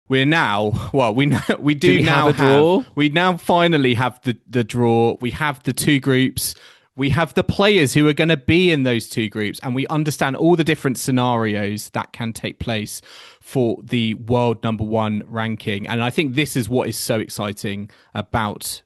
we're now well we Do do we have now a have draw? we now finally have the draw. We have the two groups. We have the players who are going to be in those two groups, and we understand all the different scenarios that can take place for the world number one ranking. And I think this is what is so exciting about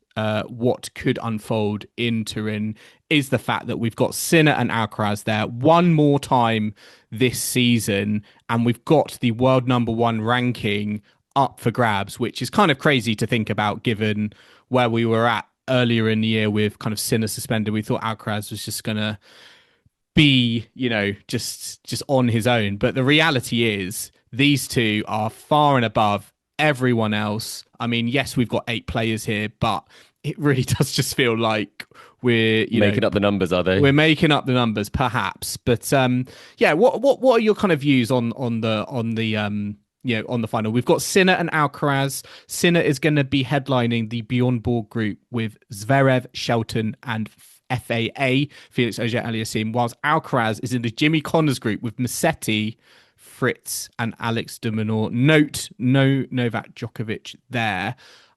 what could unfold in Turin is the fact that we've got Sinner and Alcaraz there one more time this season, and we've got the world number one ranking up for grabs, which is kind of crazy to think about given where we were at earlier in the year with kind of Sinner suspended. We thought Alcaraz was just going to be, just on his own. But the reality is these two are far and above everyone else. I mean, yes, we've got 8 players here, but it really does just feel like Making up the numbers, are they? we're making up the numbers, perhaps. But yeah, what are your kind of views on the final? We've got Sinner and Alcaraz. Sinner is going to be headlining the Bjorn Borg group with Zverev, Shelton, and FAA, Felix Auger-Aliassime, whilst Alcaraz is in the Jimmy Connors group with Musetti, Fritz, and Alex de Minaur. Note, no Novak Djokovic there.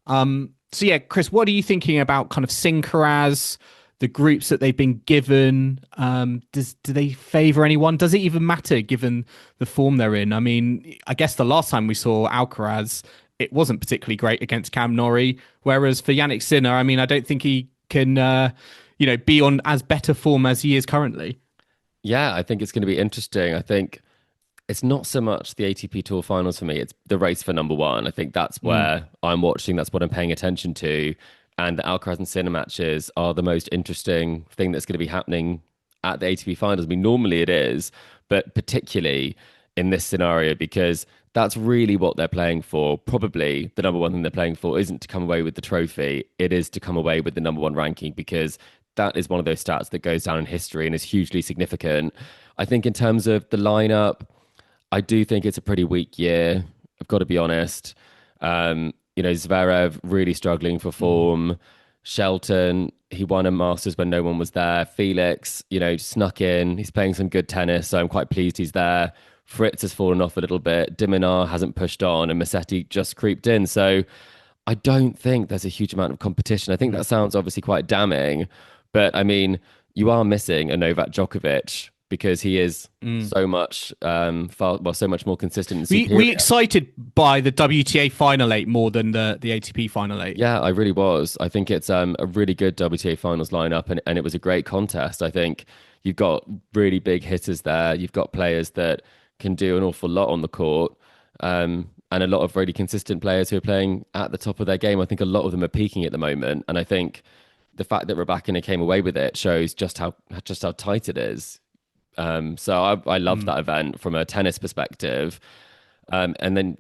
So yeah, Chris, what are you thinking about kind of Sincaraz, the groups that they've been given? Do they favour anyone? Does it even matter given the form they're in? I mean, I guess the last time we saw Alcaraz, it wasn't particularly great against Cam Norrie. Whereas for Jannik Sinner, I mean, I don't think he can, be on as better form as he is currently. Yeah, I think it's going to be interesting. I think it's not so much the ATP Tour Finals for me, it's the race for number one. I think that's where I'm watching, that's what I'm paying attention to. And the Alcaraz and Sinner matches are the most interesting thing that's going to be happening at the ATP Finals. I mean, normally it is, but particularly in this scenario, because that's really what they're playing for. Probably the number one thing they're playing for isn't to come away with the trophy, it is to come away with the number one ranking, because that is one of those stats that goes down in history and is hugely significant. I think in terms of the lineup, I do think it's a pretty weak year. I've got to be honest. Zverev really struggling for form. Shelton, he won a Masters when no one was there. Felix, snuck in. He's playing some good tennis, so I'm quite pleased he's there. Fritz has fallen off a little bit. Minaur hasn't pushed on, and Musetti just creeped in. So I don't think there's a huge amount of competition. I think that sounds obviously quite damning, but I mean, you are missing a Novak Djokovic because he is so much so much more consistent and We superior. excited by the WTA Final 8 more than the ATP Final 8. Yeah, I really was. I think it's a really good WTA finals lineup, and it was a great contest. I think you've got really big hitters there. You've got players that can do an awful lot on the court, and a lot of really consistent players who are playing at the top of their game. I think a lot of them are peaking at the moment, and I think the fact that Rebecca came away with it shows just how tight it is. So I love that event from a tennis perspective. And then,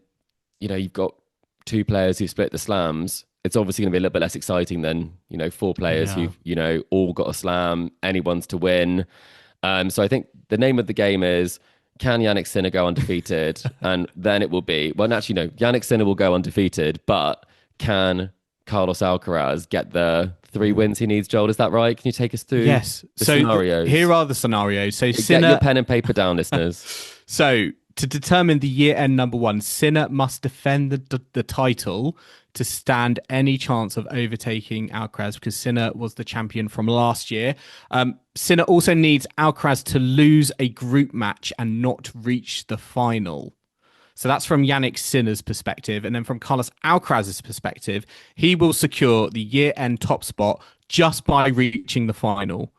you've got two players who split the slams. It's obviously going to be a little bit less exciting than, four players Yeah. who've, all got a slam, anyone's to win. So I think the name of the game is, can Jannik Sinner go undefeated? And then it will be, well, actually, no, Jannik Sinner will go undefeated, but can Carlos Alcaraz get the 3 wins he needs, Joel? Is that right? Can you take us through Yes. the So scenarios? here are the scenarios. So Get your Sinner. pen and paper down, listeners. So to determine the year end number one, Sinner must defend the title to stand any chance of overtaking Alcaraz because Sinner was the champion from last year. Sinner also needs Alcaraz to lose a group match and not reach the final. So that's from Jannik Sinner's perspective. And then from Carlos Alcaraz's perspective, he will secure the year-end top spot just by reaching the final.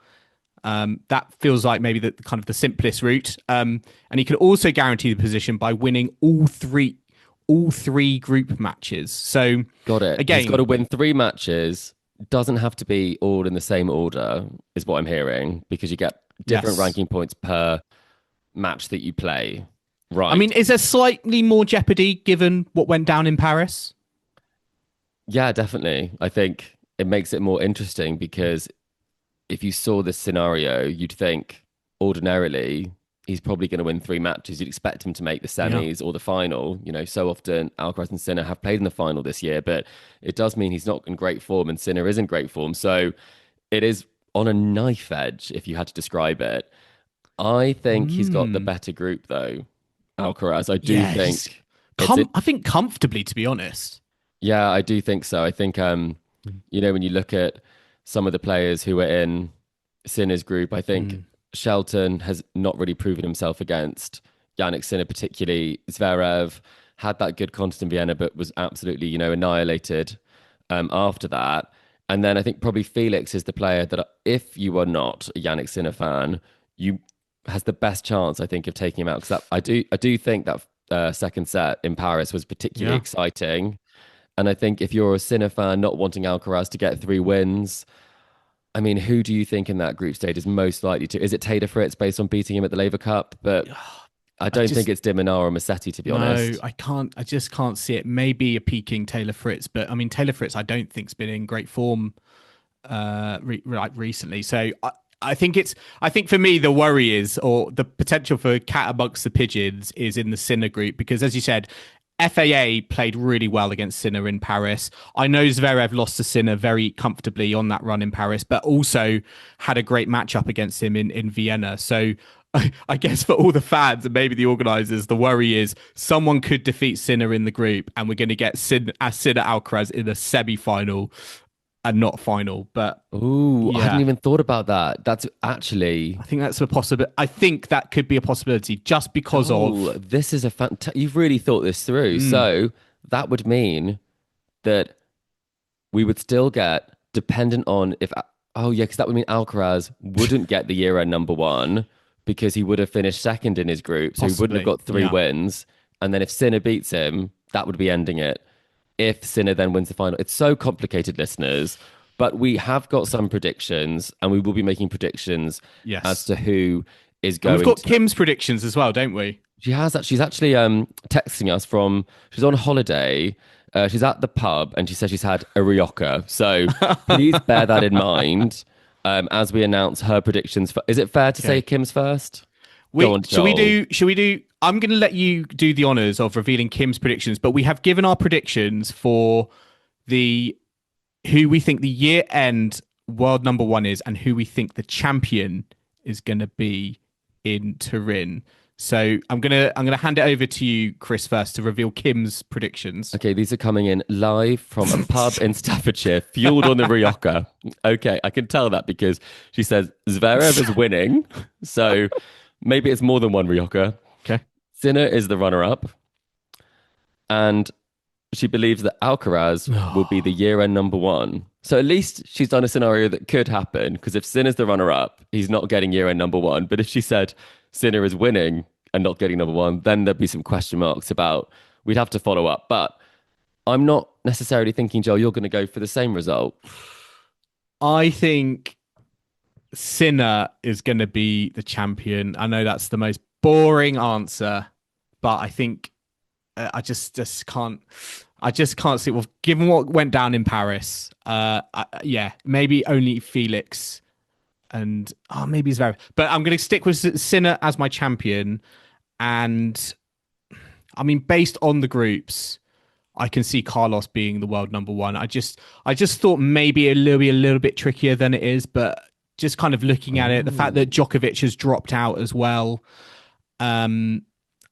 That feels like maybe the kind of the simplest route. And he can also guarantee the position by winning all three group matches. So Got it. again, He's got to win 3 matches. Doesn't have to be all in the same order, is what I'm hearing, because you get different yes. ranking points per match that you play. Right. I mean, is there slightly more jeopardy given what went down in Paris? Yeah, definitely. I think it makes it more interesting because if you saw this scenario, you'd think ordinarily he's probably going to win 3 matches. You'd expect him to make the semis or the final. So often Alcaraz and Sinner have played in the final this year, but it does mean he's not in great form and Sinner is in great form. So it is on a knife edge, if you had to describe it. I think he's got the better group, though. Alcaraz, I do Yeah, think. It's it. I think comfortably, to be honest. Yeah, I do think so. I think when you look at some of the players who were in Sinner's group, I think Mm. Shelton has not really proven himself against Jannik Sinner, particularly. Zverev had that good contest in Vienna, but was absolutely, annihilated after that. And then I think probably Felix is the player that, if you are not a Jannik Sinner fan, you has the best chance, I think, of taking him out. Because I do think that second set in Paris was particularly Yeah. exciting. And I think if you're a Sinner fan not wanting Alcaraz to get 3 wins, I mean, who do you think in that group stage is most likely to? Is it Taylor Fritz based on beating him at the Laver Cup? But I I don't think just it's Minaur or Musetti, to be no, honest. I can't. I just can't see it. Maybe a peaking Taylor Fritz, but I mean Taylor Fritz, I don't think's been in great form like recently. So I think for me the worry is, or the potential for cat amongst the pigeons is in the Sinner group, because as you said, FAA played really well against Sinner in Paris. I know Zverev lost to Sinner very comfortably on that run in Paris, but also had a great matchup against him in Vienna. So I guess for all the fans and maybe the organisers, the worry is someone could defeat Sinner in the group, and we're going to get Sinner Alcaraz in a semi-final and not final. But Ooh, I hadn't yeah, even thought about that. That's actually. I think that's a possibility. I think that could be a possibility just because Oh, of this is a you've really thought this through. So that would mean that we would still get, dependent on if, oh yeah, because that would mean Alcaraz wouldn't get the year end number one because he would have finished second in his group, so he wouldn't have possibly. got three Yeah. wins. And then if Sinner beats him, that would be ending it. If Sinner then wins the final, it's so complicated, listeners. But we have got some predictions, and we will be making predictions as Yes. to who is And we've going got to. Kim's predictions as well, don't we? She's actually texting us from. She's on holiday. She's at the pub and she says she's had a rioja. So please bear that in mind as we announce her predictions. Is it fair to say Okay. Kim's first? Go on, Should we Joel. do? Should we do? I'm going to let you do the honors of revealing Kim's predictions, but we have given our predictions for the who we think the year end world number one is, and who we think the champion is going to be in Turin. So I'm gonna hand it over to you, Chris, first to reveal Kim's predictions. Okay, these are coming in live from a pub in Staffordshire, fueled on the rioja. Okay, I can tell that because she says Zverev is winning. So maybe it's more than one rioja. Okay. Sinner is the runner-up. And she believes that Alcaraz will be the year-end number one. So at least she's done a scenario that could happen, because if Sinner's the runner-up, he's not getting year-end number one. But if she said Sinner is winning and not getting number one, then there'd be some question marks about, we'd have to follow up. But I'm not necessarily thinking, Joel, you're going to go for the same result. I think Sinner is going to be the champion. I know that's the most boring answer, but I think I just can't. I just can't see. Well, given what went down in Paris, yeah, maybe only Felix and maybe Zverev. But I'm going to stick with Sinner as my champion. And I mean, based on the groups, I can see Carlos being the world number one. I just thought maybe it'll be a little bit trickier than it is, but just kind of looking at it, the fact that Djokovic has dropped out as well.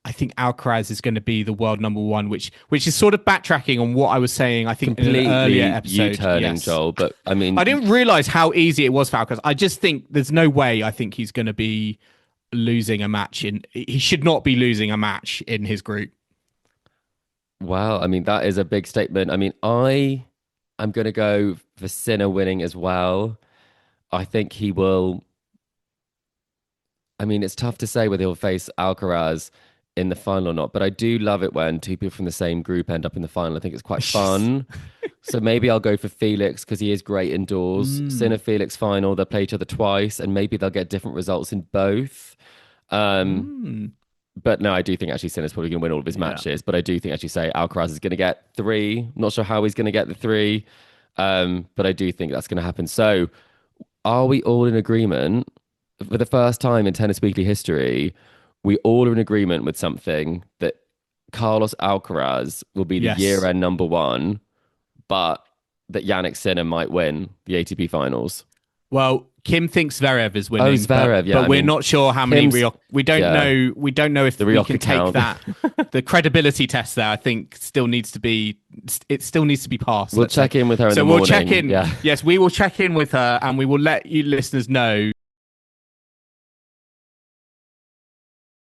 I think Alcaraz is going to be the world number one, which is sort of backtracking on what I was saying, I think, Completely in an earlier episode. U-turning, Yes. Joel. But I mean, I didn't realize how easy it was for Alcaraz. I just think there's no way I think he's going to be losing a match he should not be losing a match in his group. wow. I mean, that is a big statement. I mean, I'm going to go for Sinner winning as well. I think he will. I mean, it's tough to say whether he'll face Alcaraz in the final or not, but I do love it when two people from the same group end up in the final. I think it's quite fun. So maybe I'll go for Felix because he is great indoors. Sinner Felix final, they'll play each other twice and maybe they'll get different results in both. But no, I do think actually Sinner's probably going to win all of his matches, but I do think, as you say, Alcaraz is going to get three. Not sure how he's going to get the three, but I do think that's going to happen. So are we all in agreement? For the first time in Tennis Weekly history, we all are in agreement with something, that Carlos Alcaraz will be the Yes. year-end number one, but that Jannik Sinner might win the ATP Finals. Well, Kim thinks Zverev is winning. Oh, Zverev, yeah. But we're not sure how many Kim's- we don't know. We don't know if The we Rioja can take count. that. The credibility test there, I think, still needs to be. It still needs to be passed. We'll check in with her in the we'll morning. check in. Yeah. Yes, we will check in with her, and we will let you listeners know